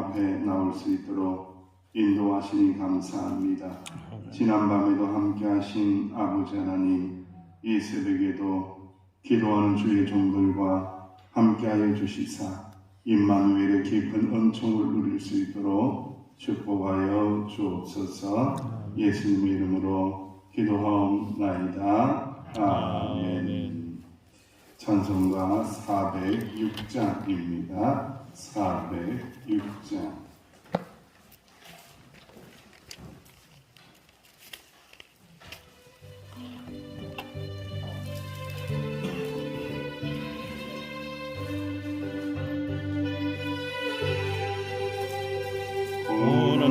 앞에 나올 수 있도록 인도하시니 감사합니다. 지난밤에도 함께하신 아버지 하나님, 이 새벽에도 기도하는 주의 종들과 함께하여 주시사 임마누엘의 깊은 은총을 누릴 수 있도록 축복하여 주옵소서. 예수님의 이름으로 기도하옵나이다. 아멘. 찬송가 406장입니다. 406장.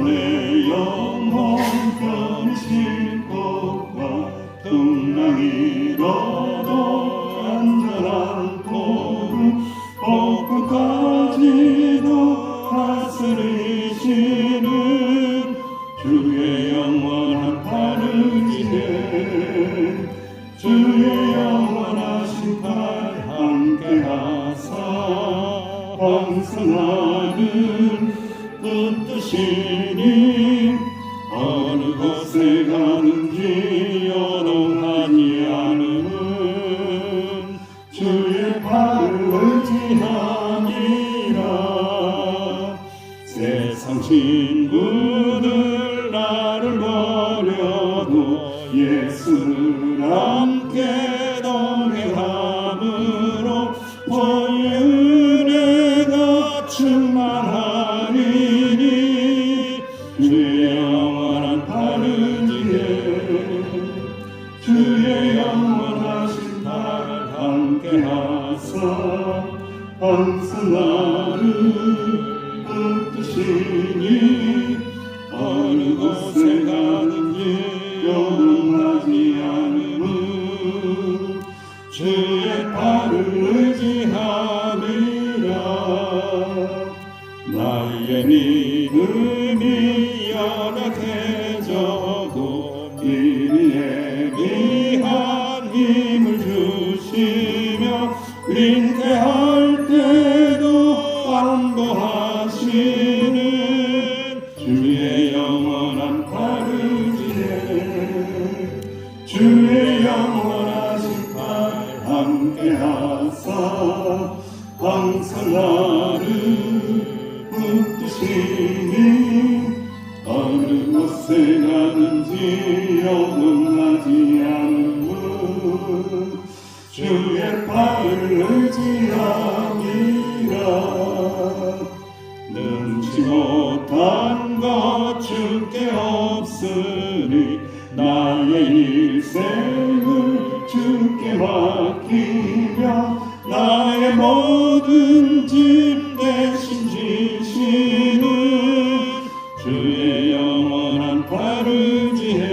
내 영혼 변신 꽃과 풍랑이로도 안전한 포구 폭풍까지도 다스리시는 주의 영원한 바르지에 주의 영원하신 팔 함께하사 왕성하는 뜻이니 어느 곳에 가는지 요동하지 않음은 주의 팔을 의지함이라. 세상 친구들 나를 버려도 예수를 함께 동행함으로 보의 은혜가 충만하리니 주의 영원한 바르지에 주의 영원하신 팔 함께하사 항상 나를 붙드시니 어느 곳에 가든지 요동하지 않음은 주의 팔을 의지함이라. 나의 믿음이 연약해져도 미리 예비한 힘을 주시며 윙태할 때도 안보하시는 주의 영원한 바르지에 주의 영원하신 팔 함께하사 항상 나를 붙드시니 어느 곳에 가든지 요동하지 않음은 주의 팔을 의지함이라. 능치 못한 것 주께 없으니 나의 일생을 주께 맡기며 나의 모든 짐 대신 지시는 주의 영원한 바르지에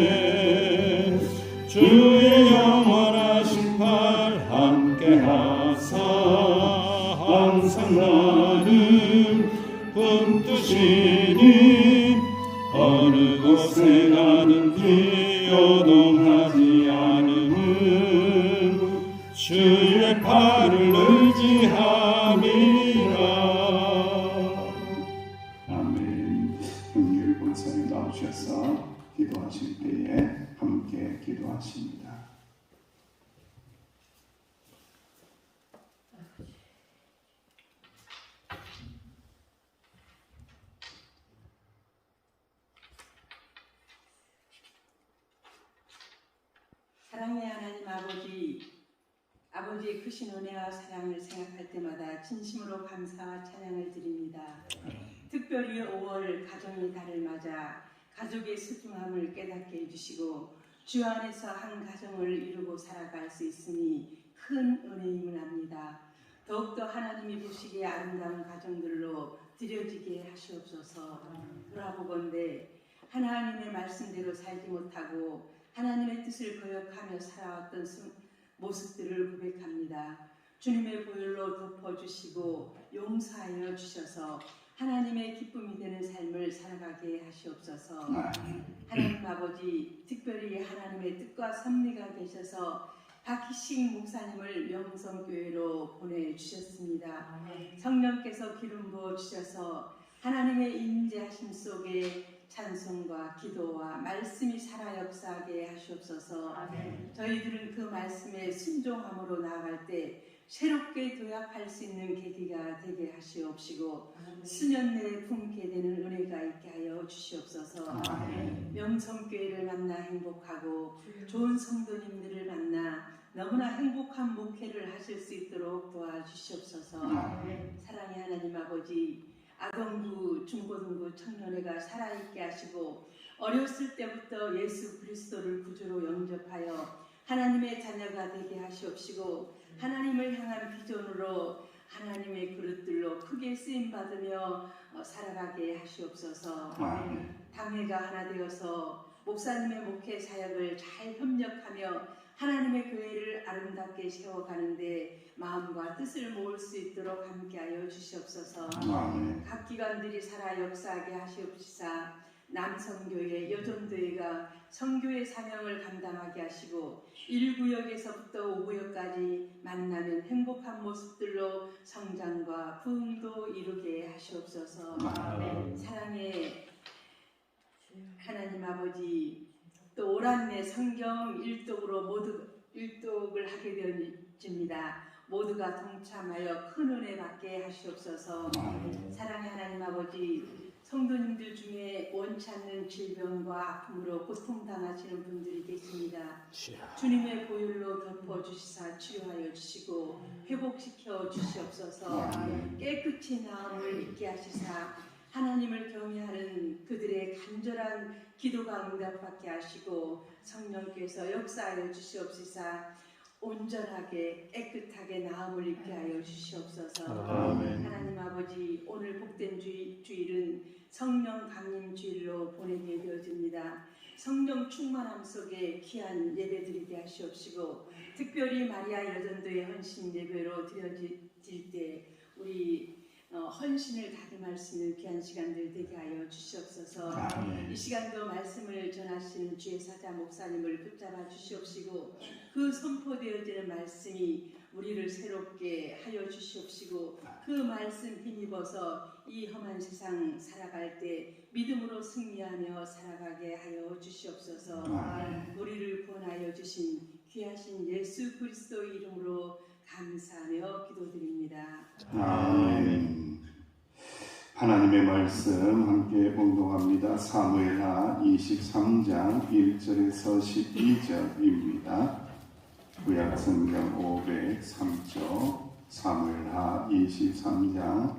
주의 영원하신 팔 함께하사 항상 나를 붙드시니 어느 곳에 가든지 요동하지 않음은 주의 팔을 의지함이라. 아멘. 은길 본사님 나오셔서 기도하실 때에 함께 기도하십니다. 사랑의 하나님 아버지의 크신 은혜와 사랑을 생각할 때마다 진심으로 감사와 찬양을 드립니다. 특별히 5월 가정의 달을 맞아 가족의 소중함을 깨닫게 해주시고 주 안에서 한 가정을 이루고 살아갈 수 있으니 큰 은혜임을 압니다. 더욱더 하나님이 보시기에 아름다운 가정들로 드려지게 하시옵소서. 돌아보건대 하나님의 말씀대로 살지 못하고 하나님의 뜻을 거역하며 살아왔던 모습들을 고백합니다. 주님의 보혈로 덮어주시고 용서하여 주셔서 하나님의 기쁨이 되는 삶을 살아가게 하시옵소서. 하나님 아버지, 특별히 하나님의 뜻과 섭리가 계셔서 박희식 목사님을 명성교회로 보내주셨습니다. 성령께서 기름 부어 주셔서 하나님의 하심 속에 찬송과 기도와 말씀이 살아 역사하게 하시옵소서. 저희들은 그 말씀에 순종함으로 나아갈 때 새롭게 도약할 수 있는 계기가 되게 하시옵시고 수년 내에 품게 되는 은혜가 있게 하여 주시옵소서. 명성교회를 만나 행복하고 좋은 성도님들을 만나 너무나 행복한 목회를 하실 수 있도록 도와주시옵소서. 사랑의 하나님 아버지, 아동부, 중고등부, 청년회가 살아있게 하시고 어렸을 때부터 예수 그리스도를 구주로 영접하여 하나님의 자녀가 되게 하시옵시고 하나님을 향한 비전으로 하나님의 그릇들로 크게 쓰임받으며 살아가게 하시옵소서. 당회가 하나 되어서 목사님의 목회 사역을 잘 협력하며 하나님의 교회를 아름답게 세워가는데 마음과 뜻을 모을 수 있도록 함께하여 주시옵소서. 각 기관들이 살아 역사하게 하시옵시사 남성교회, 여전도회가 성교의 사명을 감당하게 하시고 1구역에서부터 5구역까지 만나는 행복한 모습들로 성장과 부흥도 이루게 하시옵소서. 사랑의 하나님 아버지, 또 올한해 성경 일독으로 모두 일독을 하게 되어집니다. 모두가 동참하여 큰 은혜 받게 하시옵소서. 사랑의 하나님 아버지, 성도님들 중에 원치 않는 질병과 아픔으로 고통당하시는 분들이 계십니다. 주님의 보혈로 덮어주시사 치료하여 주시고 회복시켜 주시옵소서. 깨끗이 나음을 잊게 하시사 하나님을 경외하는 그들의 간절한 기도가 응답받게 하시고 성령께서 역사하여 주시옵시사 온전하게 깨끗하게 나음을 입게 하여 주시옵소서. 하나님 아버지, 오늘 복된 주일은 성령 강림 주일로 보내게 되어집니다. 성령 충만함 속에 귀한 예배 드리게 하시옵시고 특별히 마리아 여전도의 헌신 예배로 드려질 때 우리 헌신을 다짐할 수 있는 귀한 시간들 되게 하여 주시옵소서. 이 시간도 말씀을 전하시는 주의 사자 목사님을 붙잡아 주시옵시고 그 선포되어지는 말씀이 우리를 새롭게 하여 주시옵시고 그 말씀 힘입어서 이 험한 세상 살아갈 때 믿음으로 승리하며 살아가게 하여 주시옵소서. 우리를 구원하여 주신 귀하신 예수 그리스도 이름으로 감사하며 기도드립니다. 아멘. 하나님의 말씀 함께 봉독합니다. 사무엘하 23장 1절에서 12절입니다. 구약성경 503조 사무엘하 23장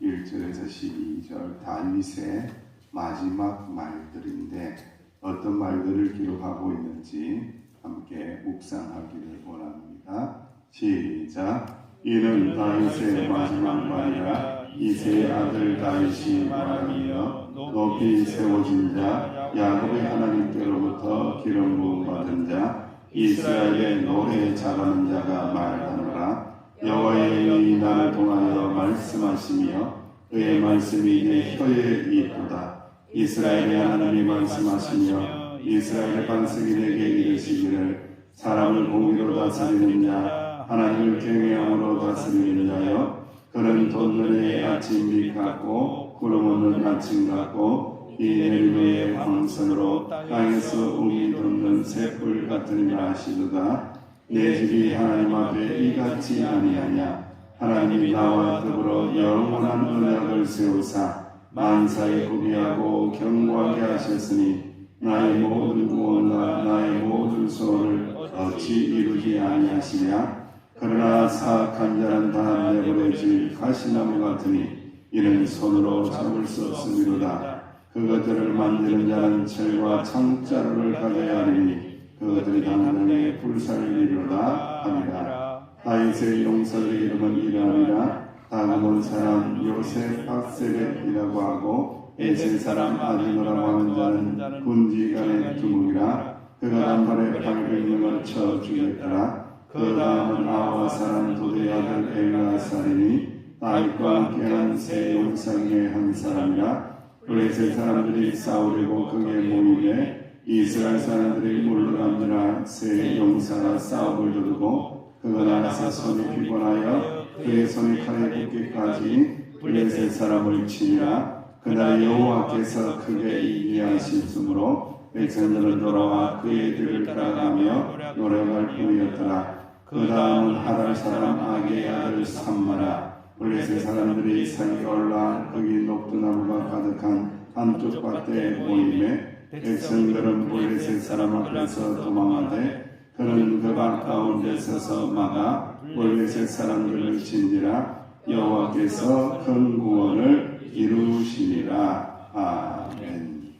1절에서 12절 다윗의 마지막 말들인데 어떤 말들을 기록하고 있는지 함께 묵상하기를 원합니다. 시작. 이는 다윗의 마지막 말이라 이새의 아들 다윗이 말하며 높이 세워진 자 야곱의 하나님께로부터 기름 부음 받은 자 이스라엘의 노래 잘하는 자가 말하노라. 여호와의 영이 나를 통하여 말씀하시며 그의 말씀이 내 혀에 이쁘다. 이스라엘의 하나님이 말씀하시며 이스라엘의 반석이 내게 이르시기를 사람을 공의로 다스리는 자 하나님을 경외함으로 다스리는 자여 그는 돋는 아침 빛 같고 구름 없는 아침 같고 이 내림의 황선으로 땅에서 웅이 돋는 새불 같으니라 하시도다. 내 집이 하나님 앞에 이같이 아니하냐. 하나님이 나와 더불어 영원한 언약을 세우사 만사에 구비하고 경고하게 하셨으니 나의 모든 구원과 나의 모든 소원을 어찌 이루지 아니하시냐. 그러나 사악한 자는 다 내버려질 가시나무 같으니 이는 손으로 잡을 수 없으리로다. 그것들을 만드는 자는 철과 창자루를 가져야 하리니 그것들이 당장에 불살을 이루라 하니라. 다윗의 용사들의 이름은 이러하니라. 다그몬 사람 요셉 박세벳이라고 하고 에셀 사람 아디노라고 하는 자는 군지간의 두목이라. 그가 단발에 800명을 쳐 죽였더라. 그 다음은 아와 사람 도대 아들 엘라살이니 다윗과 함께한 세 용사 중에 한 사람이라. 블레셋 사람들이 싸우려고 그게 모이되 이스라엘 사람들이 물러가느라 세 용사가 싸움을 두고 그가 나가서 손이 피곤하여 그의 손이 칼에 붙기까지 블레셋 사람을 치니라. 그날 여호와께서 크게 이기하셨으므로 백성들은 돌아와 그의 뒤를 따라가며 노래를 부르었더라. 그 다음은 하랄 사람 아게의 아들 삼마라 블레셋 사람들이 산에 올라 거기 녹두나무가 가득한 한쪽 밭에 모임에 백성들은 블레셋 사람 앞에서 도망하되 그는 그 가까운데 서서 막아 블레셋 사람들을 친지라. 여호와께서 큰 구원을 이루시니라. 아멘.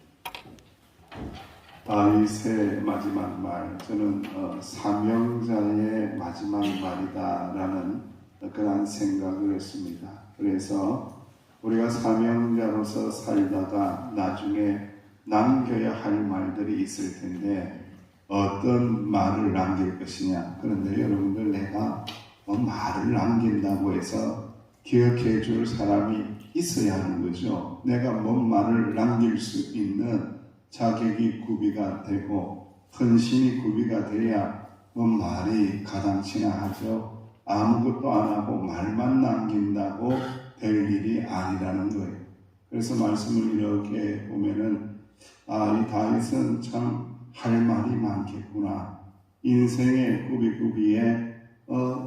다윗의 마지막 말, 저는 사명자의 마지막 말이다라는 그런 생각을 했습니다. 그래서 우리가 사명자로서 살다가 나중에 남겨야 할 말들이 있을 텐데 어떤 말을 남길 것이냐. 그런데 여러분들, 내가 말을 남긴다고 해서 기억해 줄 사람이 있어야 하는 거죠. 내가 뭔 말을 남길 수 있는 자격이 구비가 되고 헌신이 구비가 돼야 뭔 말이 가당치나 하죠. 아무것도 안 하고 말만 남긴다고 될 일이 아니라는 거예요. 그래서 말씀을 이렇게 보면은 이 다윗은 참 할 말이 많겠구나. 인생의 구비구비에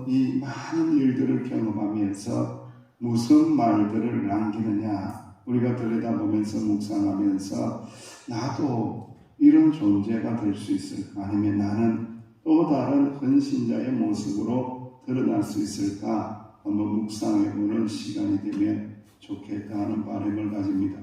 이 많은 일들을 경험하면서 무슨 말들을 남기느냐. 우리가 들여다보면서 묵상하면서 나도 이런 존재가 될 수 있을까? 아니면 나는 또 다른 헌신자의 모습으로 드러날 수 있을까? 한번 묵상해보는 시간이 되면 좋겠다 하는 바람을 가집니다.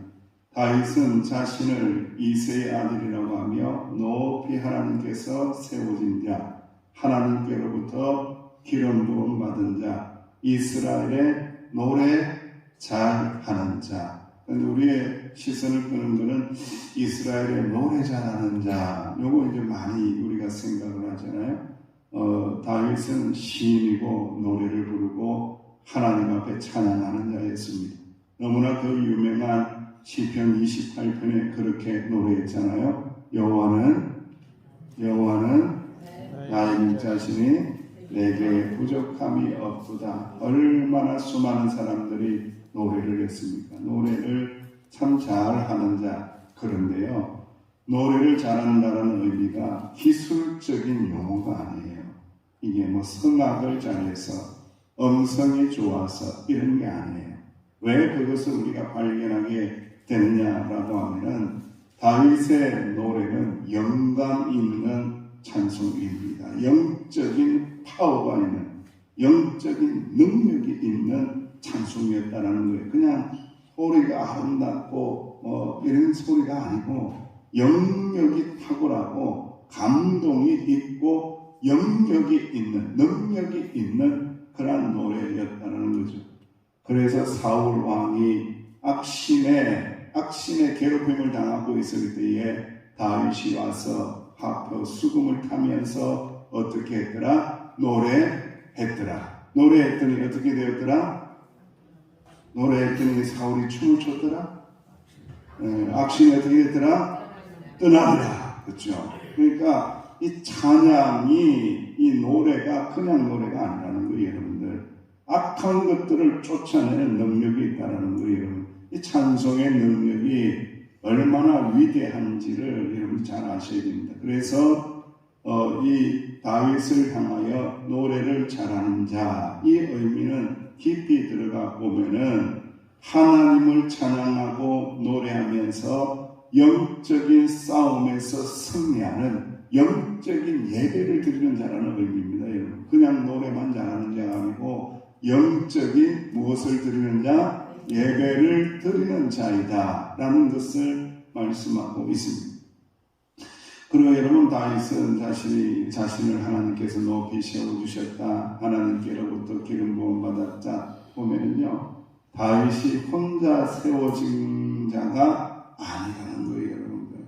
다윗은 자신을 이새의 아들이라고 하며 높이 하나님께서 세워진 자, 하나님께로부터 기름 부음 받은 자, 이스라엘의 노래 잘하는 자. 근데 우리의 시선을 끄는 것은 이스라엘의 노래 잘하는 자. 요거 이제 많이 우리가 생각을 하잖아요. 다윗은 시인이고 노래를 부르고 하나님 앞에 찬양하는 자였습니다. 너무나 그 유명한 시편 28편에 그렇게 노래했잖아요. 여호와는 나의 자신이 내게 부족함이 없도다. 얼마나 수많은 사람들이 노래를 했습니까? 노래를 참 잘하는 자. 그런데요, 노래를 잘한다는 의미가 기술적인 용어가 아니에요. 이게 뭐 성악을 잘해서 음성이 좋아서 이런 게 아니에요. 왜 그것을 우리가 발견하게 되느냐라고 하면은 다윗의 노래는 영감 있는 찬송입니다. 영적인 파워가 있는, 영적인 능력이 있는 찬송이었다라는 거예요. 그냥 소리가 아름답고 이런 소리가 아니고 영역이 탁월하고 감동이 있고 영역이 있는, 능력이 있는 그런 노래였다는 거죠. 그래서 사울 왕이 악신의 괴롭힘을 당하고 있을 때에 다윗이 와서 하프 수금을 타면서 어떻게 했더라? 노래했더라. 노래했더니 어떻게 되었더라? 노래했더니 사울이 춤을 췄더라. 악신이 어떻게 됐더라? 떠나더라. 그렇죠? 그러니까 이 찬양이, 이 노래가 그냥 노래가 아니라는 거예요, 여러분들. 악한 것들을 쫓아내는 능력이 있다는 거예요, 여러분. 이 찬송의 능력이 얼마나 위대한지를 여러분 잘 아셔야 됩니다. 그래서 이 다윗을 향하여 노래를 잘하는 자, 이 의미는 깊이 들어가 보면은 하나님을 찬양하고 노래하면서 영적인 싸움에서 승리하는 영적인 예배를 드리는 자라는 의미입니다, 여러분. 그냥 노래만 잘하는 자가 아니고 영적인 무엇을 드리는 자? 예배를 드리는 자이다 라는 것을 말씀하고 있습니다. 그리고 여러분, 다윗은 자신을 하나님께서 높이 세워주셨다, 하나님께로부터 기름 부음 받았다 보면은요, 다윗이 혼자 세워진 자가 아니라는 거예요, 여러분들.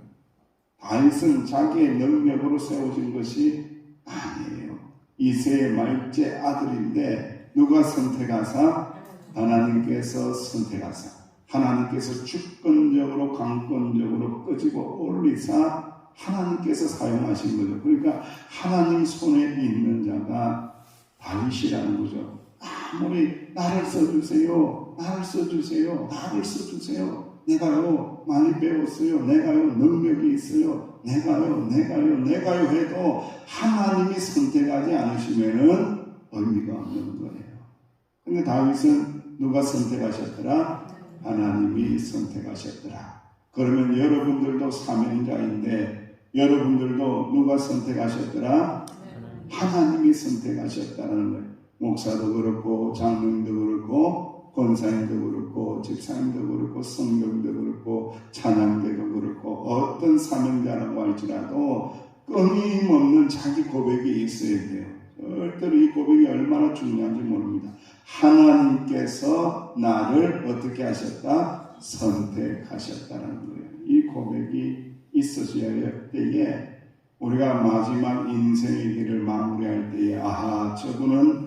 다윗은 자기의 능력으로 세워진 것이 아니에요. 이새의 말째 아들인데 누가 선택하사? 하나님께서 선택하사, 하나님께서 주권적으로 강권적으로 끄집어 올리사 하나님께서 사용하신 거죠. 그러니까 하나님 손에 있는 자가 다윗이라는 거죠. 아무리 나를 써주세요, 나를 써주세요, 나를 써주세요, 내가요 많이 배웠어요. 내가요 능력이 있어요. 내가요 해도 하나님이 선택하지 않으시면은 의미가 없는 거예요. 근데 다윗은 누가 선택하셨더라? 하나님이 선택하셨더라. 그러면 여러분들도 사명자인데 여러분들도 누가 선택하셨더라? 하나님이 선택하셨다는 거예요. 목사도 그렇고 장로님도 그렇고 권사님도 그렇고 집사님도 그렇고 성경도 그렇고 찬양대도 그렇고 어떤 사명자라고 할지라도 끊임없는 자기 고백이 있어야 돼요. 절대로 이 고백이 얼마나 중요한지 모릅니다. 하나님께서 나를 어떻게 하셨다? 선택하셨다는 거예요. 이 고백이 있어져야 할 때에 우리가 마지막 인생의 길을 마무리할 때에 아하, 저분은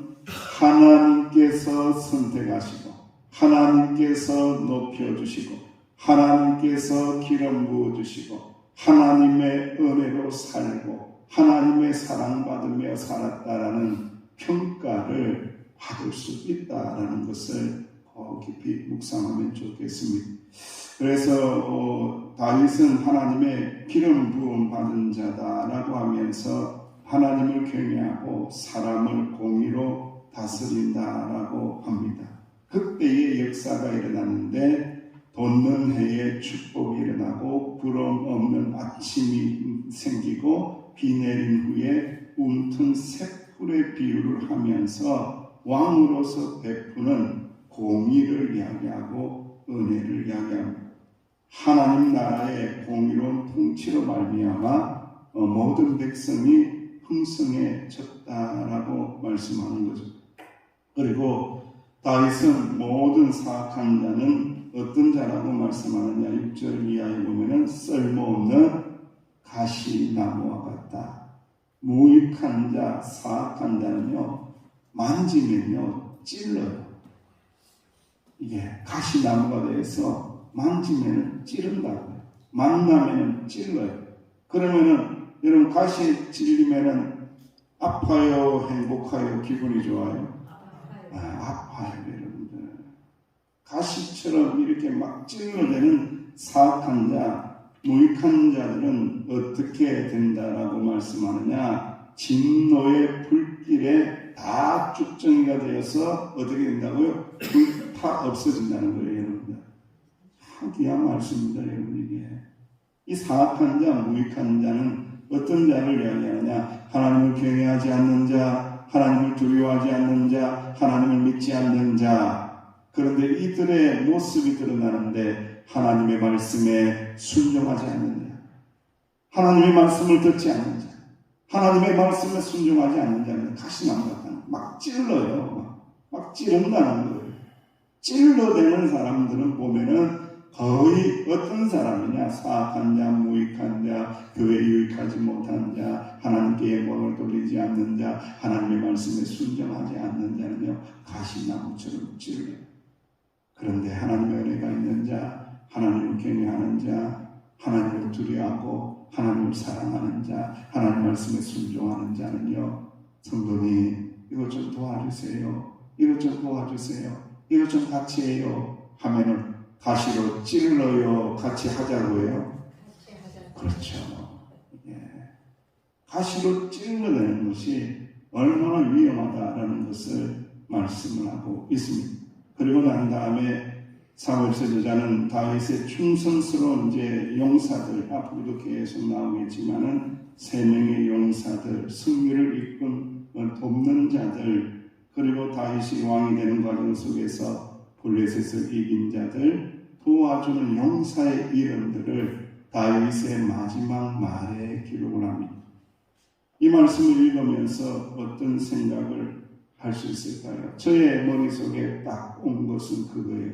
하나님께서 선택하시고 하나님께서 높여주시고 하나님께서 기름 부어주시고 하나님의 은혜로 살고 하나님의 사랑받으며 살았다라는 평가를 받을 수 있다라는 것을 깊이 묵상하면 좋겠습니다. 그래서 다윗은 하나님의 기름 부음 받은 자다라고 하면서 하나님을 경외하고 사람을 공의로 다스린다라고 합니다. 그때의 역사가 일어났는데 돋는 해에 축복이 일어나고 구름 없는 아침이 생기고 비 내린 후에 움튼 새풀의 비유를 하면서 왕으로서 베푸는 공의를 이야기하고 은혜를 이야기합니다. 하나님 나라의 공의로운 통치로 말미암아 모든 백성이 풍성해졌다라고 말씀하는 거죠. 그리고 다윗은 모든 사악한 자는 어떤 자라고 말씀하느냐 6절 이하에 보면은 쓸모없는 가시나무와 같다. 무익한 자, 사악한 자는요 만지면요 찔러요. 이게 가시나무가 돼서 만지면은 찌른다고요. 만나면은 찔러요. 그러면은 여러분 가시에 찔리면은 아파요, 행복해요, 기분이 좋아요? 아파요, 여러분들. 가시처럼 이렇게 막 찔러대는 사악한 자, 무익한 자들은 어떻게 된다라고 말씀하느냐? 진노의 불길에 다 쭉정이가 되어서 어떻게 된다고요? 불타 없어진다는 거예요, 여러분들. 귀한 말씀입니다, 여러분. 이게 이 사악한 자, 무익한 자는 어떤 자를 이야기하느냐? 하나님을 경외하지 않는 자, 하나님을 두려워하지 않는 자, 하나님을 믿지 않는 자. 그런데 이들의 모습이 드러나는데 하나님의 말씀에 순종하지 않는 자, 하나님의 말씀을 듣지 않는 자, 하나님의 말씀에 순종하지 않는 자는 가시나무 같다. 막 찔러요. 막 찌른다는 거예요. 찔러대는 사람들은 보면은 거의 어떤 사람이냐? 사악한 자, 무익한 자, 교회에 유익하지 못한 자, 하나님께 영광을 돌리지 않는 자, 하나님의 말씀에 순종하지 않는 자는요 가시나무처럼 찔러요. 그런데 하나님의 은혜가 있는 자, 하나님을 경외하는 자, 하나님을 두려워하고 하나님을 사랑하는 자, 하나님 말씀에 순종하는 자는요 성도님 이것 좀 도와주세요. 이것 좀 도와주세요. 이것 좀 같이 해요. 하면은 가시로 찔러요. 같이 하자고요. 그렇죠. 예. 가시로 찔러내는 것이 얼마나 위험하다라는 것을 말씀을 하고 있습니다. 그리고 난 다음에 사무엘서 저자는 다윗의 충성스러운 이제 용사들 앞으로도 계속 나오겠지만은 3명의 용사들, 승리를 이끈 돕는 자들, 그리고 다윗이 왕이 되는 과정 속에서 블레셋을 이긴 자들, 도와주는 용사의 이름들을 다윗의 마지막 말에 기록을 합니다. 이 말씀을 읽으면서 어떤 생각을 할 수 있을까요? 저의 머릿속에 딱 온 것은 그거예요.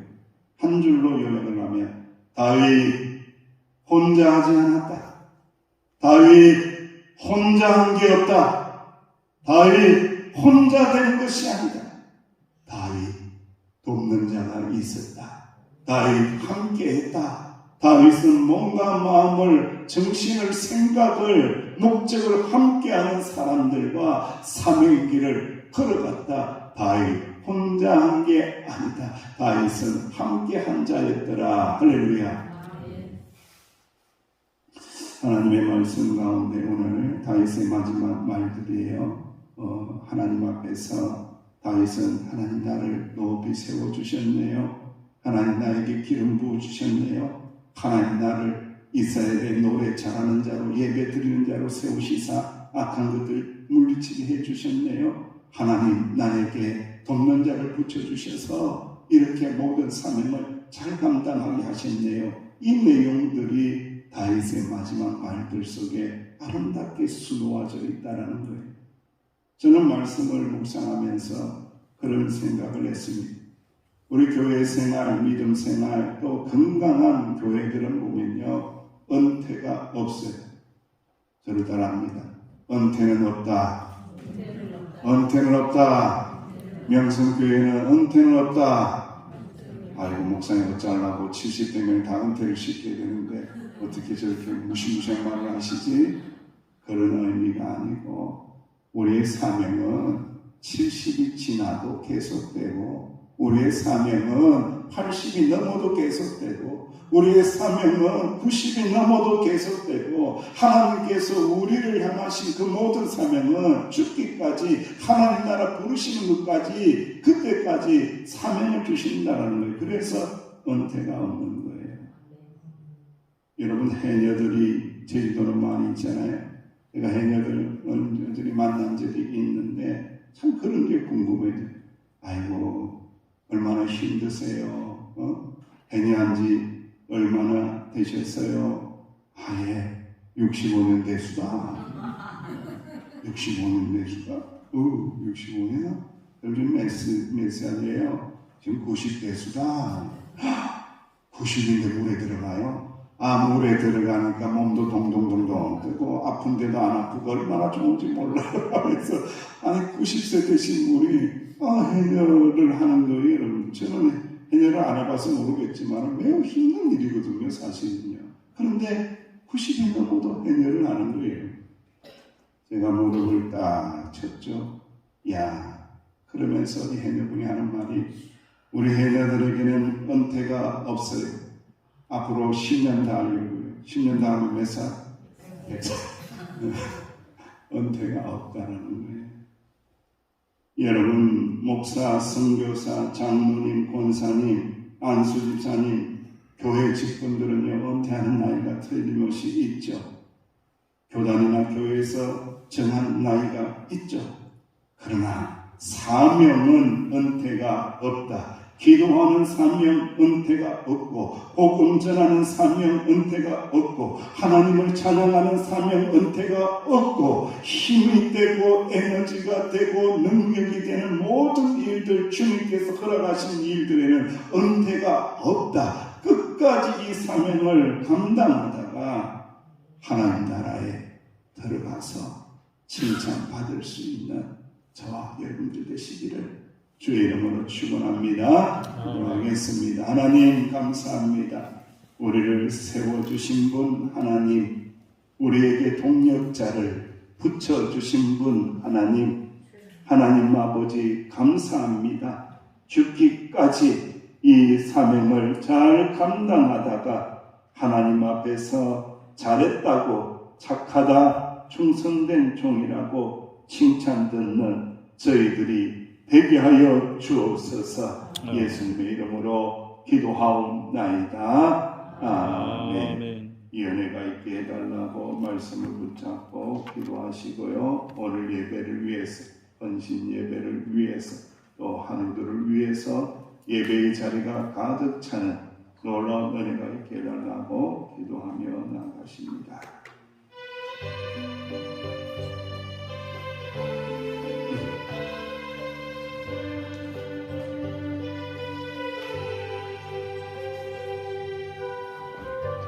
한 줄로 요약을 하면 다윗 혼자 하지 않았다. 다윗 혼자 한 게 없다. 다윗 혼자 된 것이 아니다. 다윗 돕는 자가 있었다. 다윗 함께했다. 다윗은 몸과 마음을, 정신을, 생각을, 목적을 함께하는 사람들과 사명의 길을 걸어갔다. 다윗 혼자 한 게 아니다. 다윗은 함께한 자였더라. 할렐루야. 하나님의 말씀 가운데 오늘 다윗의 마지막 말들이에요. 하나님 앞에서 다윗은 하나님 나를 높이 세워주셨네요. 하나님 나에게 기름 부어주셨네요. 하나님 나를 이스라엘의 노래 잘하는 자로 예배 드리는 자로 세우시사 악한 것들 물리치게 해주셨네요. 하나님 나에게 돕는 자를 붙여주셔서 이렇게 모든 사명을 잘 감당하게 하셨네요. 이 내용들이 다윗의 마지막 말들 속에 아름답게 수놓아져 있다는 거예요. 저는 말씀을 묵상하면서 그런 생각을 했습니다. 우리 교회 생활, 믿음 생활, 또 건강한 교회들은 보면요, 은퇴가 없어요. 저를 따라합니다. 은퇴는 없다. 은퇴는 없다. 명성교회는 은퇴는 없다. 아이고, 목사님 어쩌려고 70대면 다 은퇴를 시켜야 되는데 어떻게 저렇게 무시무시한 말을 하시지? 그런 의미가 아니고 우리의 사명은 70이 지나도 계속되고 우리의 사명은 80이 넘어도 계속되고 우리의 사명은 90이 넘어도 계속되고 하나님께서 우리를 향하신 그 모든 사명은 죽기까지 하나님 나라 부르시는 것까지 그때까지 사명을 주신다는 거예요. 그래서 은퇴가 없는 거예요. 여러분 해녀들이 제주도는 많이 있잖아요. 제가 해녀들이 만난 적이 있는데 참 그런 게 궁금해요. 아이고 얼마나 힘드세요? 해녀한 지 얼마나 되셨어요? 아예 65년 대수다. 65년 대수다. 65년? 요즘 몇 살이에요? 지금 90대수다. 90인데 물에 들어가요? 물에 들어가니까 몸도 동동동동 뜨고 아픈데도 안 아프고 얼마나 좋은지 몰라요. 그래서 아니 90세 되신 분이 해녀를 하는 거예요. 여러분 저는 해녀를 안 해봐서 모르겠지만 매우 힘든 일이거든요. 사실은요. 그런데 90이 넘어도 해녀를 하는 거예요. 제가 무릎을 딱 쳤죠. 야, 그러면서 이 해녀분이 하는 말이 우리 해녀들에게는 은퇴가 없어요. 앞으로 10년 더 하려고요. 10년 더 하면 몇 살? 100살. 은퇴가 없다는 거예요. 여러분, 목사, 선교사, 장로님, 권사님, 안수집사님, 교회 직분들은요, 은퇴하는 나이가 틀림없이 있죠. 교단이나 교회에서 정한 나이가 있죠. 그러나 사명은 은퇴가 없다. 기도하는 사명 은퇴가 없고 복음 전하는 사명 은퇴가 없고 하나님을 찬양하는 사명 은퇴가 없고 힘이 되고 에너지가 되고 능력이 되는 모든 일들 주님께서 허락하신 일들에는 은퇴가 없다. 끝까지 이 사명을 감당하다가 하나님 나라에 들어가서 칭찬받을 수 있는 저와 여러분들 되시기를 주의 이름으로 축원합니다. 기도하겠습니다. 하나님 감사합니다. 우리를 세워주신 분 하나님, 우리에게 동력자를 붙여주신 분 하나님, 하나님 아버지 감사합니다. 죽기까지 이 사명을 잘 감당하다가 하나님 앞에서 잘했다고 착하다 충성된 종이라고 칭찬 듣는 저희들이 되게 하여 주옵소서. 예수님의 이름으로 기도하옵나이다. 아멘. 이 은혜가 있게 해달라고 말씀을 붙잡고 기도하시고요. 오늘 예배를 위해서, 헌신 예배를 위해서, 또 하늘들을 위해서 예배의 자리가 가득 차는 놀라운 은혜가 있게 해달라고 기도하며 나가십니다.